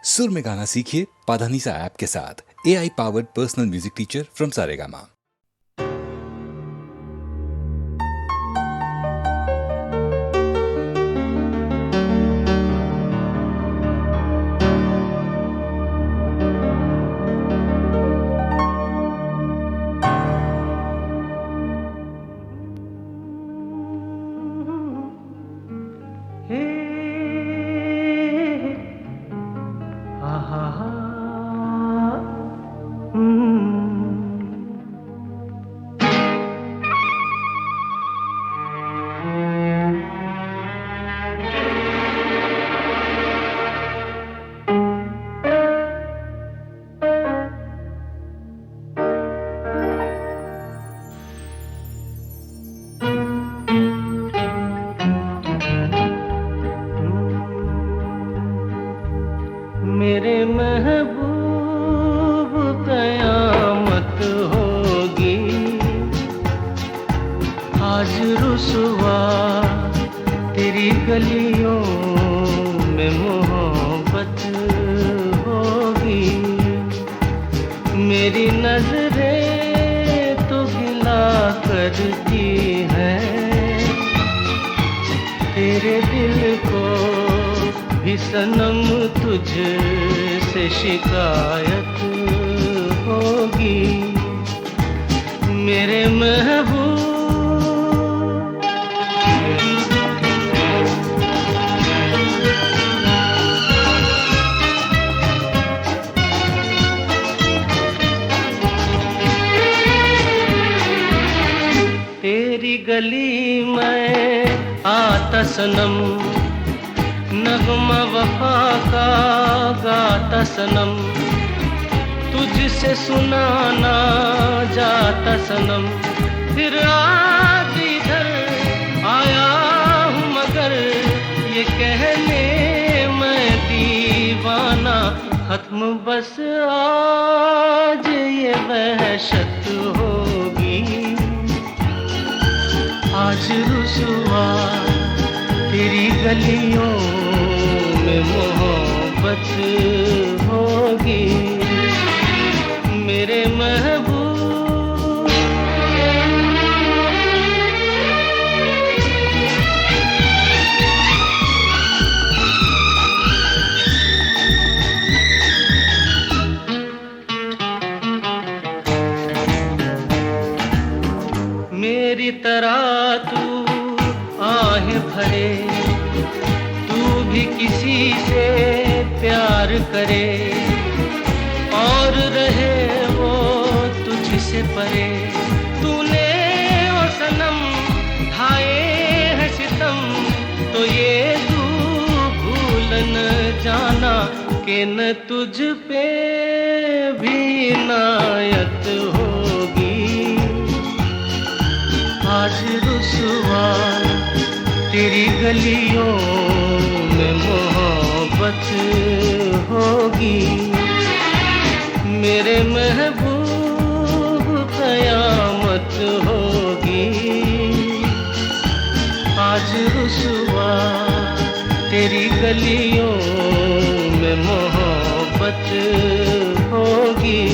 सुर में गाना सीखिए पाधानीसा ऐप के साथ। AI powered personal music teacher from Saregama. मेरे महबूब कयामत होगी, आज रुसवा तेरी गलियों में मोहब्बत होगी। मेरी नजरें तो गिला करती हैं, तेरे दिल को भी सनम तुझसे शिकायत होगी। मेरे महबूब तेरी गली में आता सनम, नगमा वफा का गाता सनम, तुझसे सुनाना जाता सनम। फिर आज इधर आया हूँ मगर ये कहने मैं दीवाना, खत्म बस आज ये वहशत होगी। आज रुसवा तेरी गलियों में मोहब्बत होगी। मेरे महबूब मेरी तरह तू आहें भरे, तू भी किसी से प्यार करे और रहे वो तुझसे परे। तूने ओ सनम ढाए हैं सितम, तो ये तू भूल न जाना कि न तुझ पे भी इनायत होगी। आज रुसवा तेरी गलियों में मोहब्बत होगी। मेरे महबूब कयामत होगी। आज रुसवा तेरी गलियों में मोहब्बत होगी।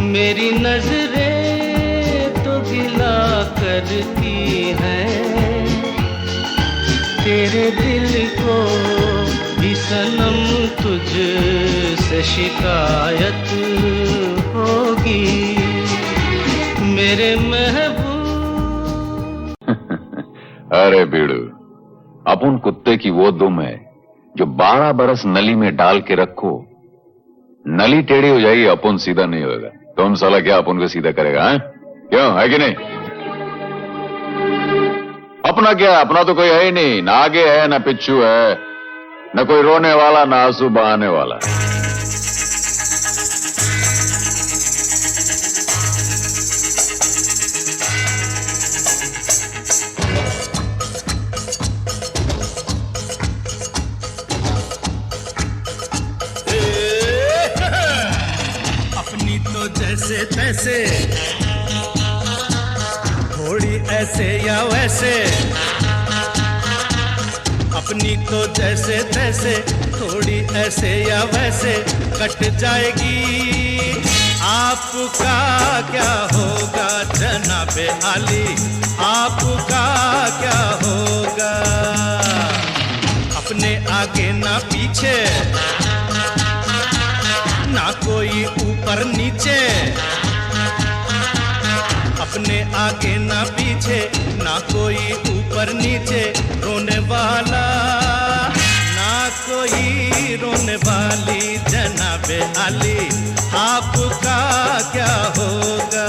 मेरी नजरें तो गिला करती हैं, तेरे दिल को भी सनम तुझसे शिकायत होगी। मेरे महबूब अरे बीड़ू, अपन कुत्ते की वो दुम है जो 12 बरस नली में डाल के रखो, नली टेढ़ी हो जाएगी, अपन सीधा नहीं होगा। तुम साला क्या अपन को सीधा करेगा? है क्यों, है कि नहीं? अपना क्या, अपना तो कोई है ही नहीं, ना आगे है ना पिछू है, न कोई रोने वाला ना आंसू बहाने वाला। अपनी तो जैसे तैसे, थोड़ी ऐसे या वैसे, अपनी तो जैसे तैसे थोड़ी ऐसे या वैसे कट जाएगी। आपका क्या होगा जनाबे आली, आपका क्या होगा। अपने आगे ना पीछे, ना कोई ऊपर नीचे। अपने आगे ना पीछे, ना कोई ऊपर नीचे। रोने वाला ना कोई रोने वाली जनाबे आली, आपका क्या होगा।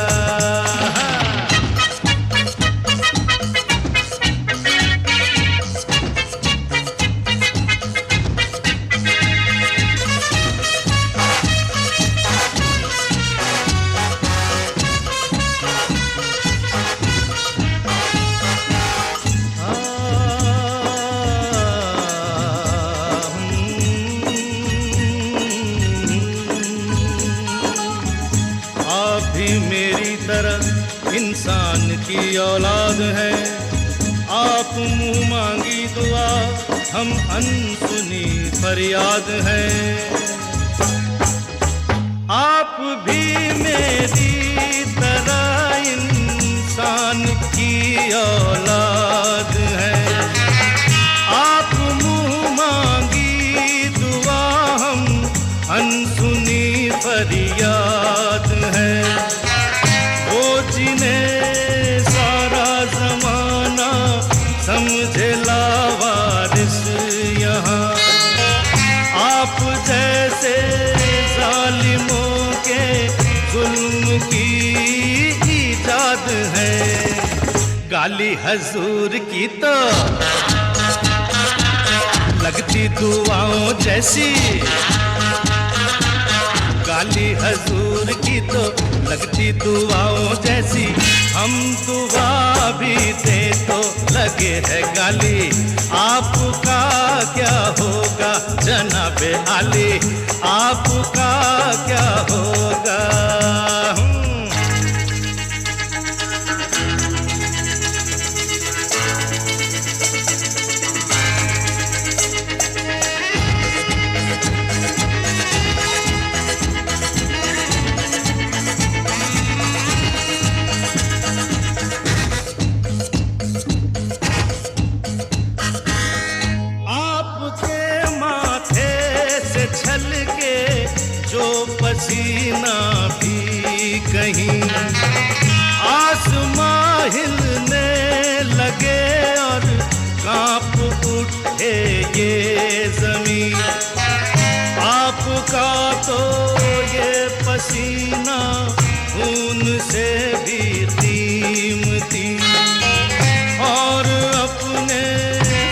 इंसान की औलाद है, आप मुंह मांगी दुआ, हम अनसुनी फरियाद है। आप भी मेरी तरह इंसान की औलाद है। आप मुंह मांगी दुआ, हम अनसुनी फरियाद है। जिन्हें सारा जमाना समझे लावारिस यहाँ, आप जैसे जालिमों के जुल्म की इजाद है। गाली हजूर की तो लगती दुआओं जैसी, गाली हजूर की तो लगती दुआओं जैसी। हम दुआ भी दे तो लगे है गाली, आपका क्या होगा जनाबे आली, आपका क्या होगा। पसीना भी कहीं आसमां हिलने लगे और कांप उठे ये जमीन। आपका तो ये पसीना खून से भी कीमती, और अपने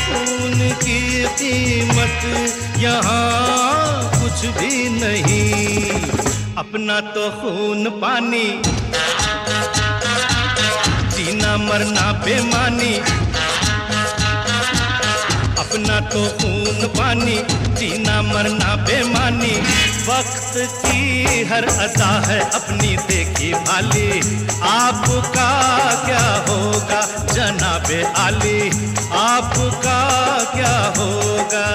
खून की कीमत यहाँ कुछ भी नहीं। अपना तो खून पानी, जीना मरना बेमानी। अपना तो खून पानी, जीना मरना बेमानी। वक्त की हर अदा है अपनी देखी भाली, आपका क्या होगा जनाबे आली, आपका क्या होगा।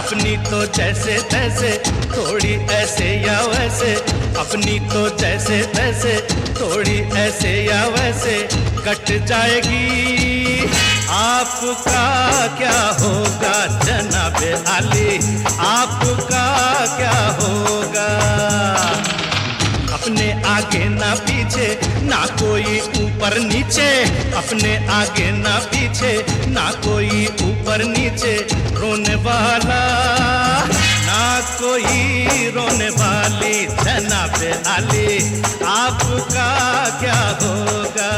अपनी तो जैसे तैसे थोड़ी ऐसे या वैसे, अपनी तो जैसे तैसे थोड़ी ऐसे या वैसे कट जाएगी। आपका क्या होगा जनाबे आली, आपका क्या होगा। अपने आगे ना पीछे, ना कोई ऊपर नीचे। अपने आगे ना पीछे, ना कोई ऊपर नीचे। रोने वाला ना कोई रोने वाली जनाबे आली, आपका क्या होगा।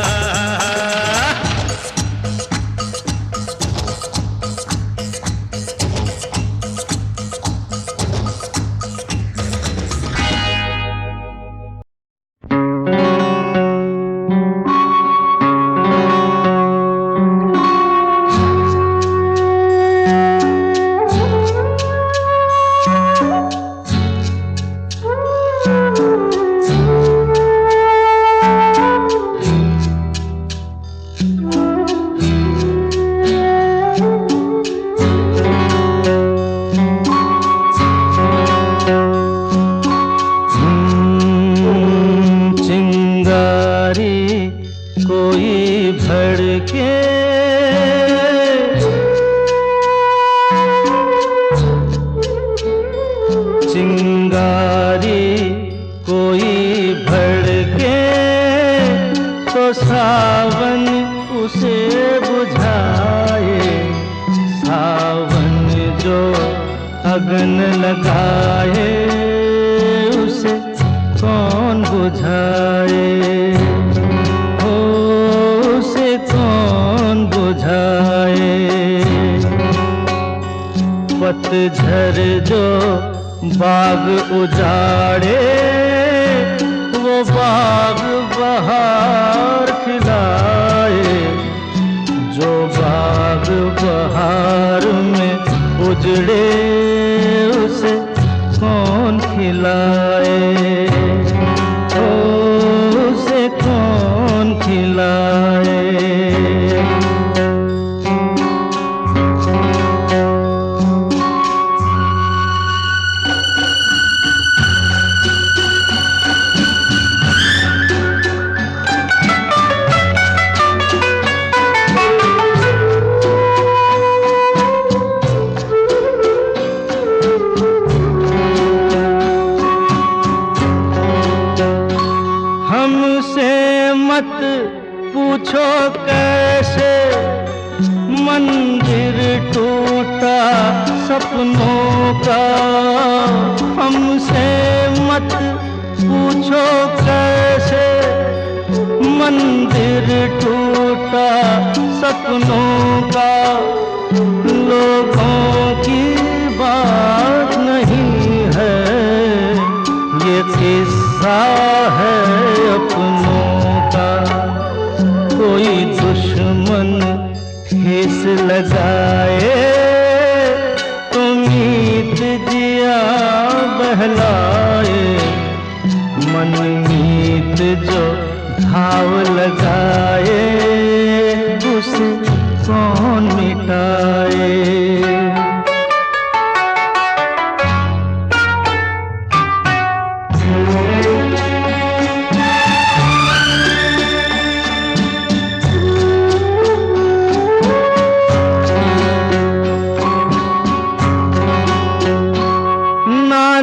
अगन लगाए उसे कौन बुझाए, हो उसे कौन बुझाए। पतझड़ जो बाग उजाड़े, वो बाग बहार खिलाए, जो बाग बहार में उजड़े उसे कौन खिलाए, ओ उसे कौन खिलाए। पूछो कैसे मंदिर टूटा सपनों का, हमसे मत पूछो कैसे मंदिर टूटा सपनों का। लोगों की बात नहीं है, ये किस्सा है अपनों का। कोई दुश्मन ठेस लगाए तो मीत जिया बहलाए, मन मीत जो घाव लगाए उसे कौन मिटाए।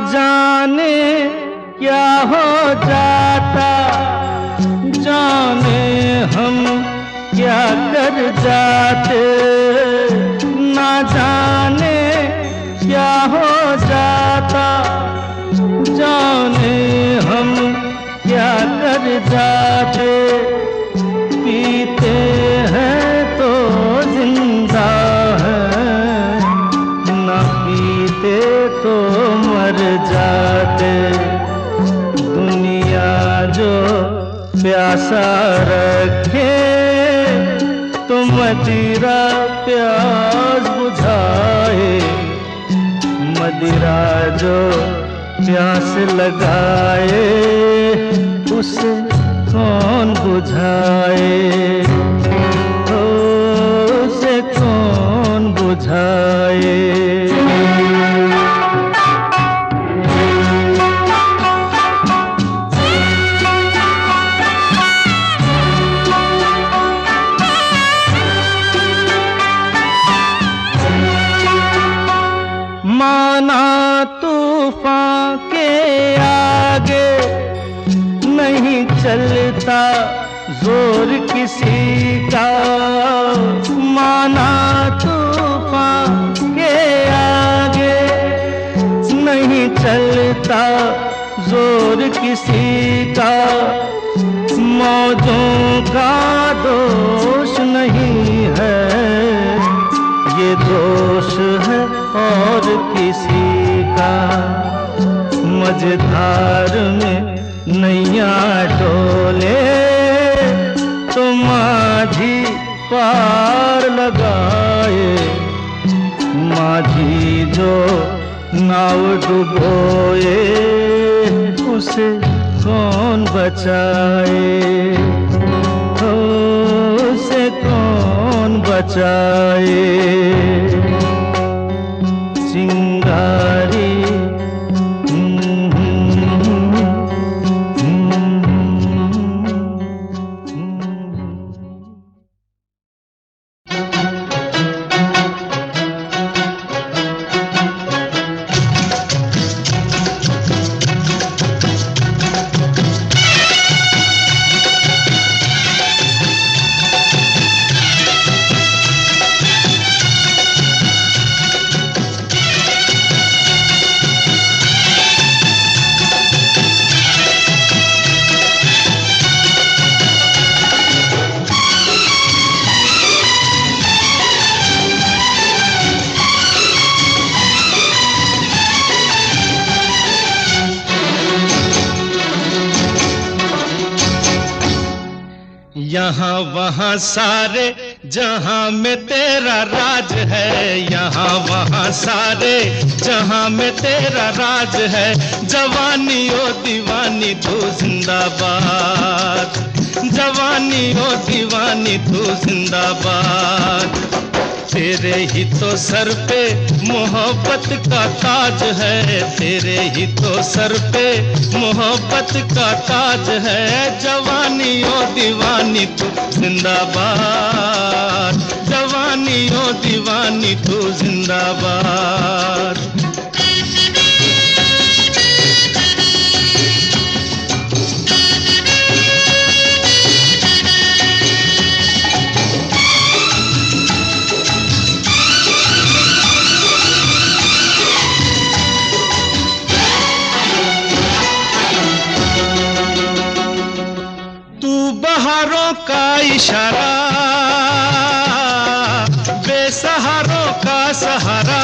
जाने क्या हो जाता, जाने हम क्या कर जाते, ना जाने क्या हो जाता, जाने हम क्या कर जाते। पीते हैं तो जिंदा है, ना पीते तो मर जाते। दुनिया जो प्यासा रखे तो मदिरा प्यास बुझाए, मदिरा जो प्यास लगाए उसे कौन बुझाए, उसे कौन बुझाए। माना तूफान के आगे नहीं चलता जोर किसी का, माना तूफान के आगे नहीं चलता जोर किसी का। मौजों का दोष नहीं है, ये दोष है और किसी का। मझधार में नैया डोले तो माझी पार लगाए, माझी जो नाव डुबोए उसे कौन बचाए, उसे कौन बचाए। चिंगारी यहाँ वहाँ सारे जहाँ में तेरा राज है, यहाँ वहाँ सारे जहाँ में तेरा राज है। जवानी ओ दीवानी तू जिंदाबाद, जवानी ओ दीवानी तू जिंदाबाद। तेरे ही तो सर पे मोहब्बत का ताज है, तेरे ही तो सर पे मोहब्बत का ताज है। जवानी ओ दीवानी तू जिंदाबाद, जवानी ओ दीवानी तू जिंदाबाद। बहारों का इशारा, बेसहारों का सहारा।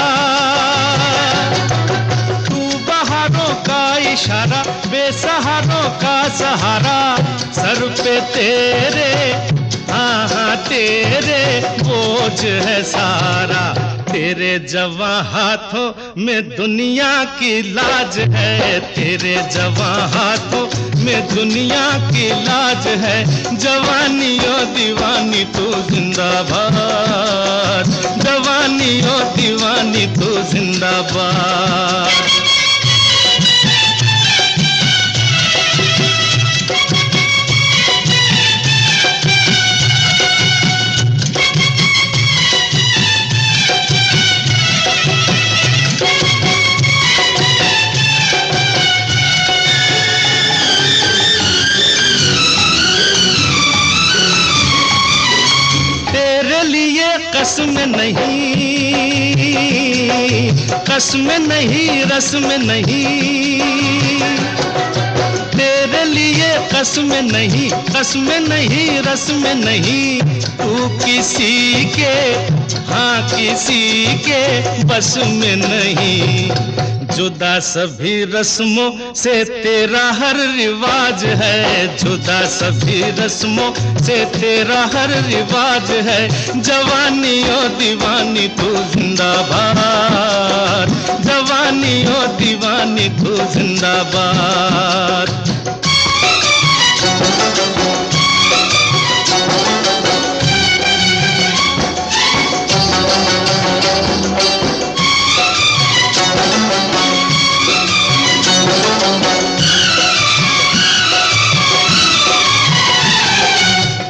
तू बहारों का इशारा, बेसहारों का सहारा। सर पे तेरे, हाँ हाँ तेरे बोझ है सारा। तेरे जवां हाथों में दुनिया की लाज है, तेरे जवां हाथों में दुनिया की लाज है। जवानी ओ दीवानी तू जिंदाबाद, जवानी ओ दीवानी तू जिंदाबाद। कसम नहीं, कसम नहीं, रस्म नहीं। तेरे लिए कसम नहीं, कसम नहीं, रस्म नहीं। तू किसी के, हाँ किसी के बस में नहीं। जुदा सभी रस्मों से तेरा हर रिवाज है, जुदा सभी रस्मों से तेरा हर रिवाज है। जवानी ओ दीवानी तू जिंदाबाद, जवानी ओ दीवानी तू जिंदाबाद।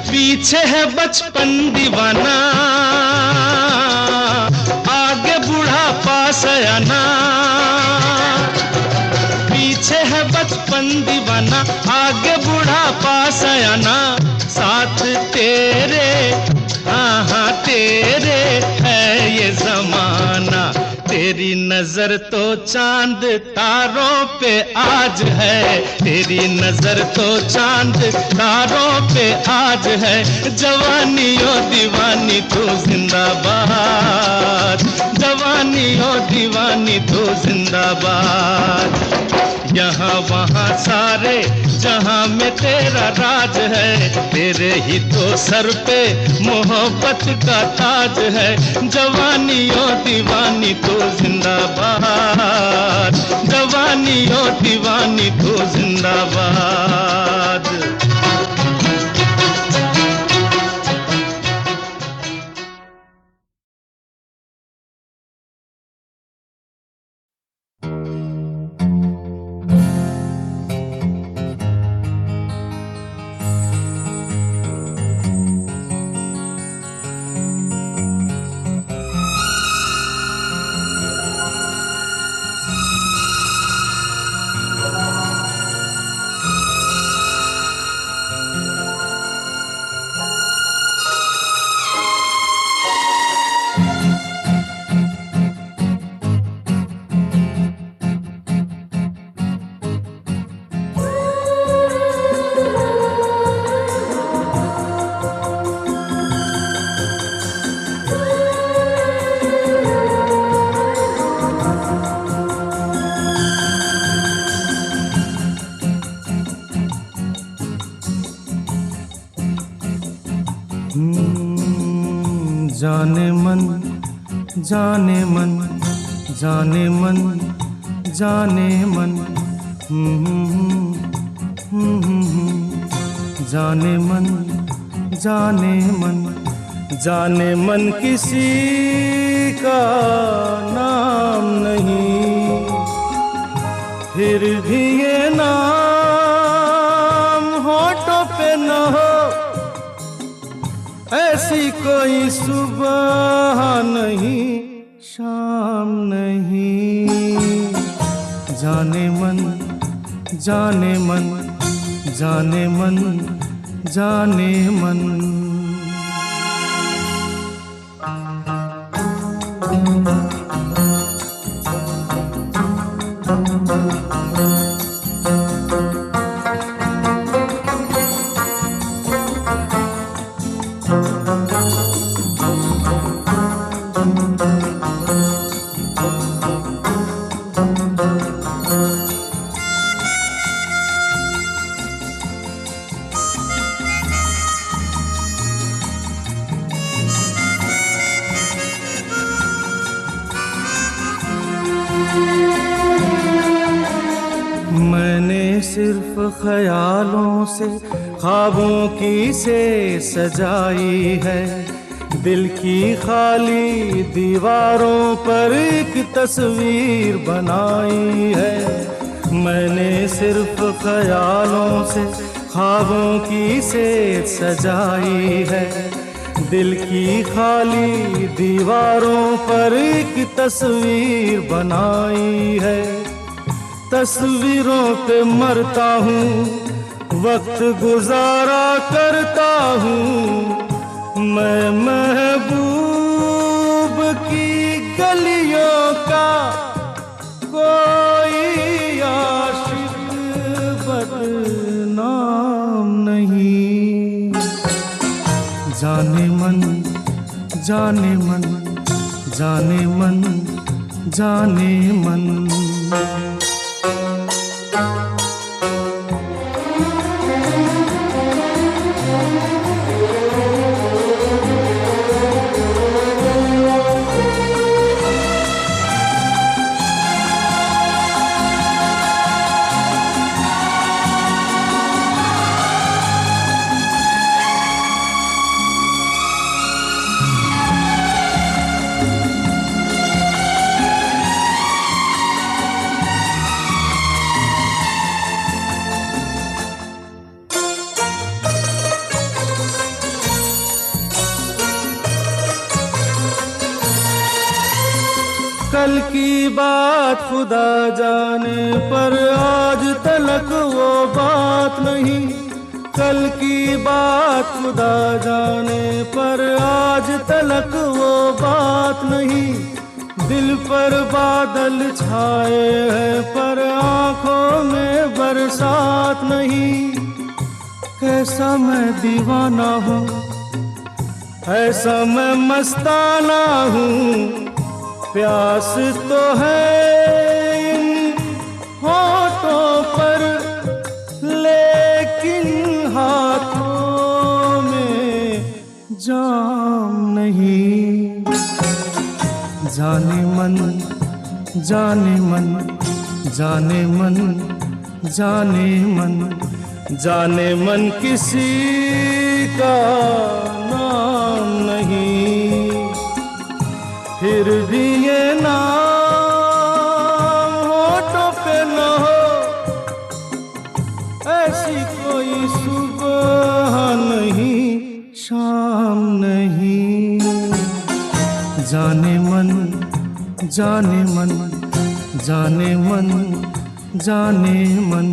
पीछे है बचपन दीवाना, आगे बुढ़ापा सयाना। पीछे है बचपन दीवाना, आगे बुढ़ापा सयाना। साथ तेरे, हाँ हाँ तेरे है ये जमाना। तेरी नजर तो चांद तारों पे आज है, तेरी नजर तो चांद तारों पे आज है। जवानी ओ दीवानी तू जिंदाबाद, जवानी ओ दीवानी तू जिंदाबाद। यहाँ वहाँ सारे जहाँ में तेरा राज है, तेरे ही तो सर पे मोहब्बत का ताज है। जवानी ओ दीवानी तू जिंदाबाद, जवानी ओ दीवानी तू जिंदाबाद। जाने मन जाने मन जाने मन जाने मन जाने मन जाने मन जाने मन किसी का नाम नहीं, फिर भी ये नाम होठों पे न हो, ऐसी कोई सुबह नहीं शाम नहीं। जाने मन जाने मन जाने मन जाने मन। मैंने सिर्फ ख्यालों से ख्वाबों की से सजाई है, दिल की खाली दीवारों पर एक तस्वीर बनाई है। मैंने सिर्फ ख्यालों से ख्वाबों की से सजाई है, दिल की खाली दीवारों पर एक तस्वीर बनाई है। तस्वीरों पे मरता हूँ, वक्त गुजारा करता हूँ, मैं महबूब की गलियों का कोई आशिक बदनाम नहीं। जाने मन जाने मन जाने मन जाने मन। कल की बात खुदा जाने पर आज तलक वो बात नहीं, कल की बात खुदा जाने पर आज तलक वो बात नहीं। दिल पर बादल छाए हैं पर आंखों में बरसात नहीं। कैसा मैं दीवाना हूँ, ऐसा मैं मस्ताना हूँ, प्यास तो है इन होठों पर लेकिन हाथों में जाम नहीं। जाने मन जाने मन जाने मन जाने मन जाने मन किसी का नाम नहीं, फिर भी ये नाम होठों पे न हो, ऐसी कोई सुबह नहीं शाम नहीं। जाने मन जाने मन जाने मन जाने मन।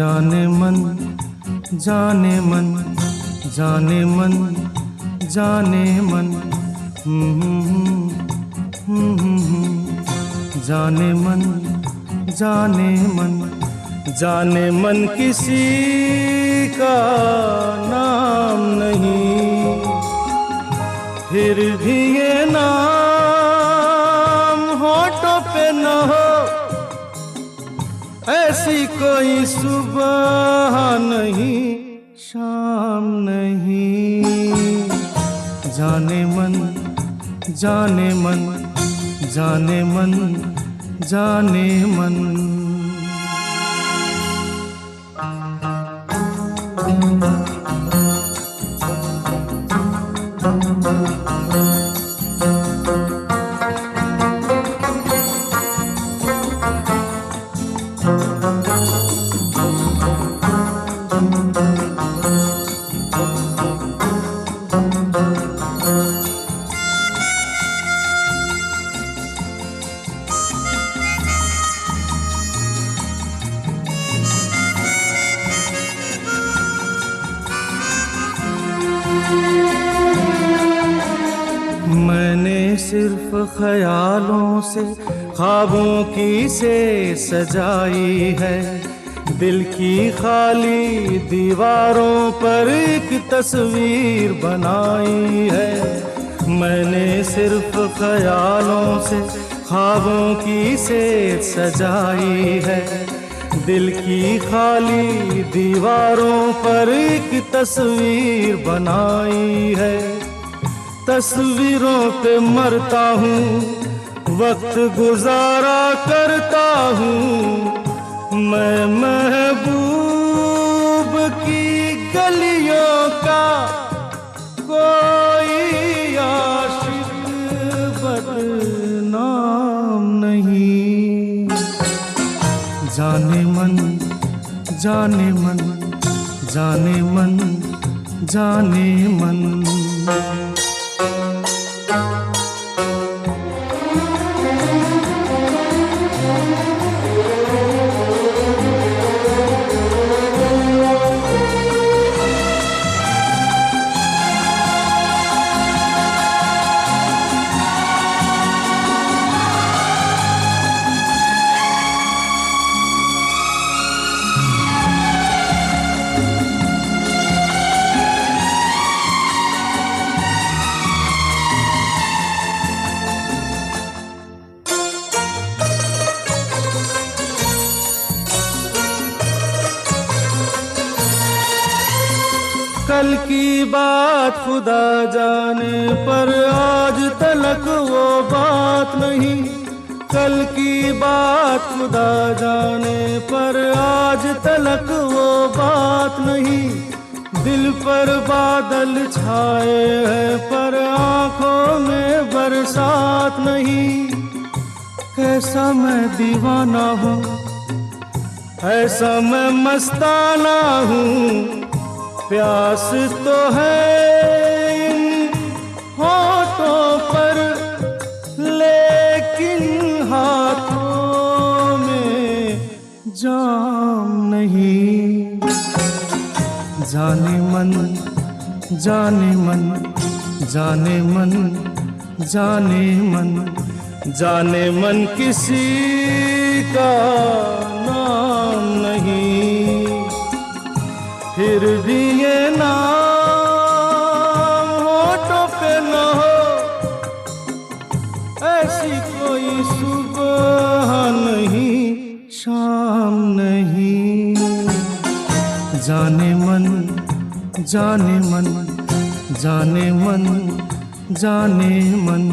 जाने मन जाने मन जाने मन जाने मन जाने मन जाने मन जाने मन किसी का नाम नहीं, फिर भी ये नाम होठों पे न हो, ऐसी कोई सुबह नहीं शाम नहीं। जाने मन जाने मन जाने मन जाने मन। मैंने सिर्फ ख्यालों से ख्वाबों की से सजाई है, दिल की खाली दीवारों पर एक तस्वीर बनाई है। मैंने सिर्फ ख्यालों से ख्वाबों की से सजाई है, दिल की खाली दीवारों पर एक तस्वीर बनाई है। तस्वीरों पे मरता हूँ, वक्त गुजारा करता हूँ, मैं महबूब की गलियों का कोई आशिक बदनाम नहीं। जाने मन जाने मन जाने मन जाने मन। कल की बात खुदा जाने पर आज तलक वो बात नहीं, कल की बात खुदा जाने पर आज तलक वो बात नहीं। दिल पर बादल छाए हैं पर आंखों में बरसात नहीं। कैसा मैं दीवाना हूँ, ऐसा मैं मस्ताना हूँ, प्यास तो है इन होठों पर लेकिन हाथों में जाम नहीं। जाने मन जाने मन जाने मन जाने मन जाने मन किसी का नाम नहीं, फिर भी ये नाम होठों पे न हो, ऐसी कोई सुबह नहीं शाम नहीं। जाने मन जाने मन जाने मन जाने मन।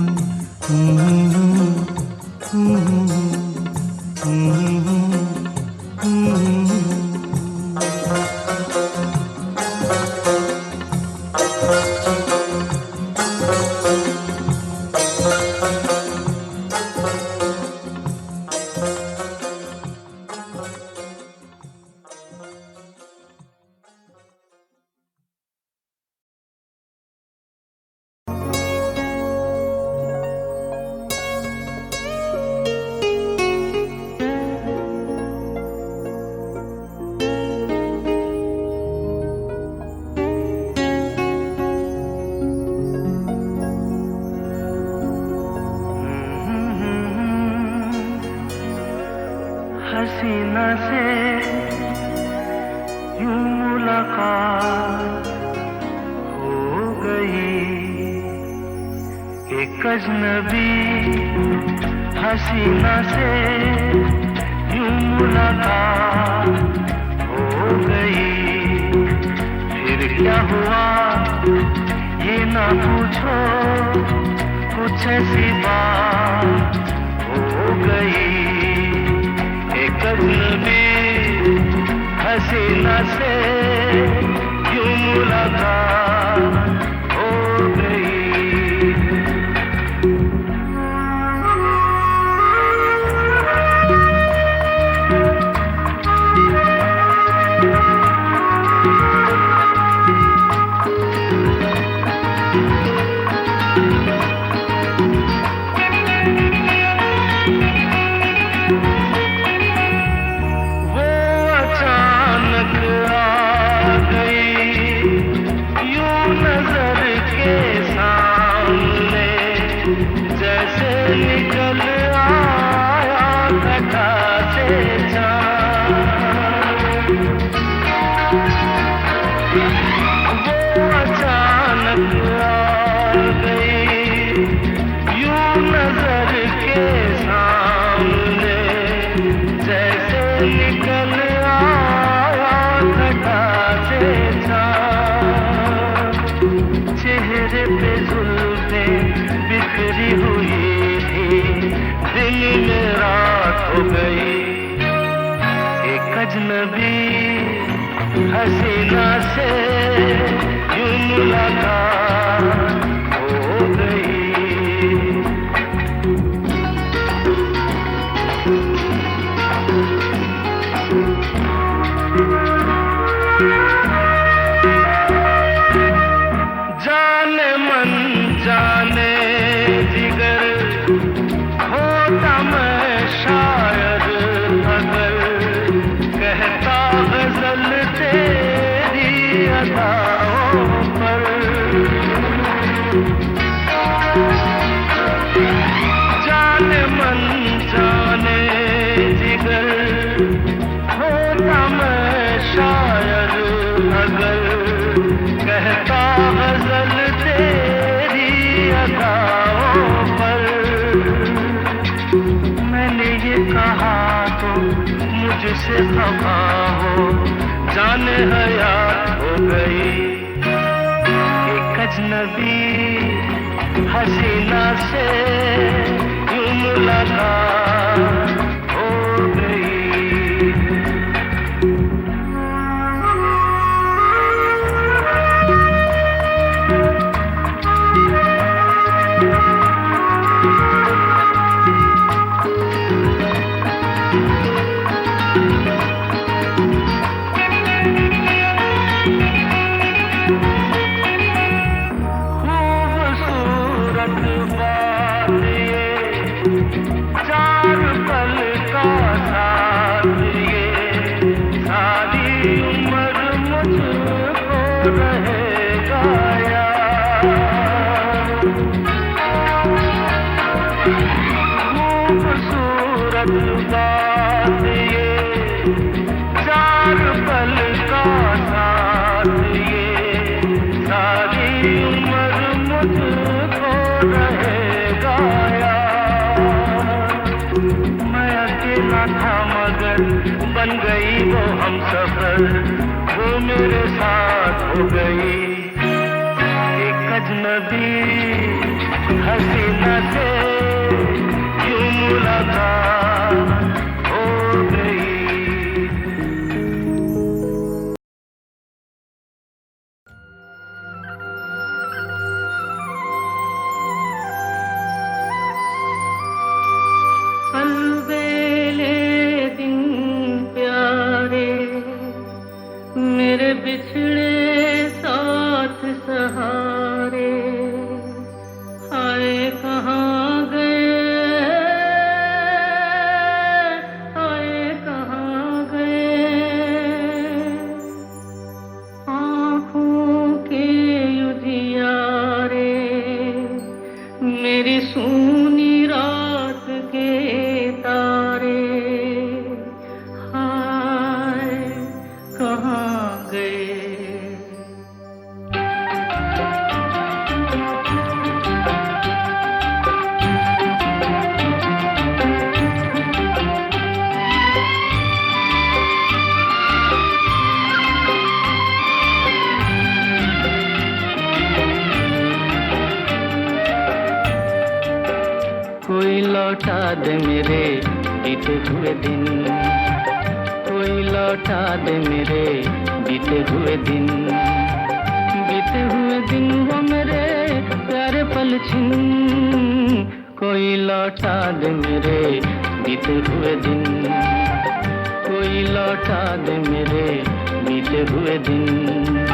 अजनबी हसीना से यूं मुलाकात हो गई। फिर क्या हुआ ये ना पूछो, कुछ ऐसी बात हो गई। एक अजनबी हसीना से यूं मुलाकात हो गई। निकल आया घटा से चाँद, वो अचानक आ गई यूं नजर के सामने, जैसे निकल आया घटा से चाँद। चेहरे पे जुल्फे बिखरी हुई, दिन में रात हो गई। एक अजनबी हसीना से यूं मुलाकात हो गई। जाने मन जाने जिगर होता मैं शायद अगर कहता गजल तेरी अदाओं पर। जाने मन जाने जिगर होता मैं शायद अगर कहता गजल तेरी अदाओं पर। मैंने ये कहा तो मुझसे खफा हो, जाने हयात हो गई। एक अजनबी हसीना से यूं मुलाकात हो गई। चार पल का साथ ये सारी उम्र मुझको रहेगा याद। खूबसूरत बात ये चार पल का साथ ये सारी उम्र मुझको रहेगा याद। मैं अकेला था मगर बन गई वो हमसफर, वो मेरे साथ हो गई। एक अजनबी हसीना से यूं मुलाकात हो गई। अलबेले दिन प्यारे मेरे बिछड़े साथ सहारे, हाय कहाँ गए, हाय कहाँ गए। आँखों के उजियारे मेरी सूनी रात के तारे, हाय कहाँ गए। लौटा दे मेरे बीते हुए दिन, कोई लौटा दे मेरे बीते हुए दिन, बीते हुए दिन वो मेरे प्यारे पल छिन, कोई लौटा दे मेरे बीते हुए दिन, कोई लौटा दे मेरे बीते हुए दिन।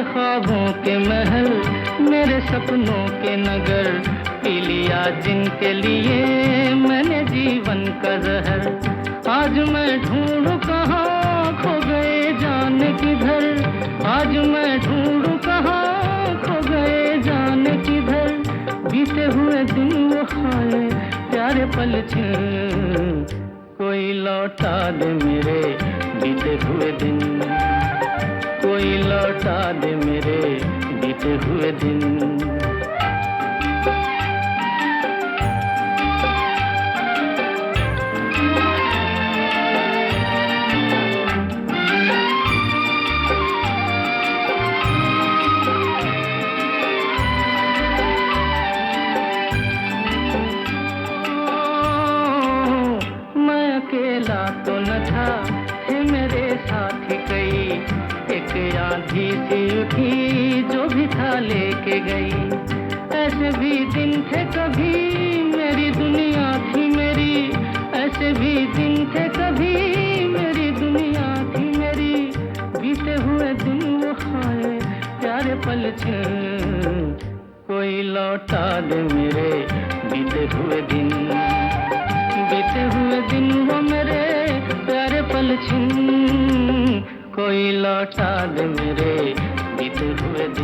ख्वाबों के महल, मेरे सपनों के नगर, पी लिया जिनके लिए मैंने जीवन का जहर। आज मैं ढूंढूं कहाँ खो गए जाने किधर, आज मैं ढूंढूं कहाँ खो गए जाने किधर, बीते हुए दिन वो खाए प्यारे पल छिन, कोई लौटा दे मेरे बीते हुए दिन, कोई लौटा दे मेरे बीते हुए दिन। मैं अकेला तो न था, थे मेरे साथी कई, एक आंधी सी उठी जो भी था लेके गई। ऐसे भी दिन थे कभी मेरी दुनिया थी मेरी, ऐसे भी दिन थे कभी मेरी दुनिया थी मेरी, बीते हुए दिन वो खाए प्यारे पल छिन, कोई लौटा दे मेरे बीते हुए दिन, बीते हुए दिन वो मेरे प्यारे पल छिन, कोई लौटा दे मेरे बीते हुए दिन।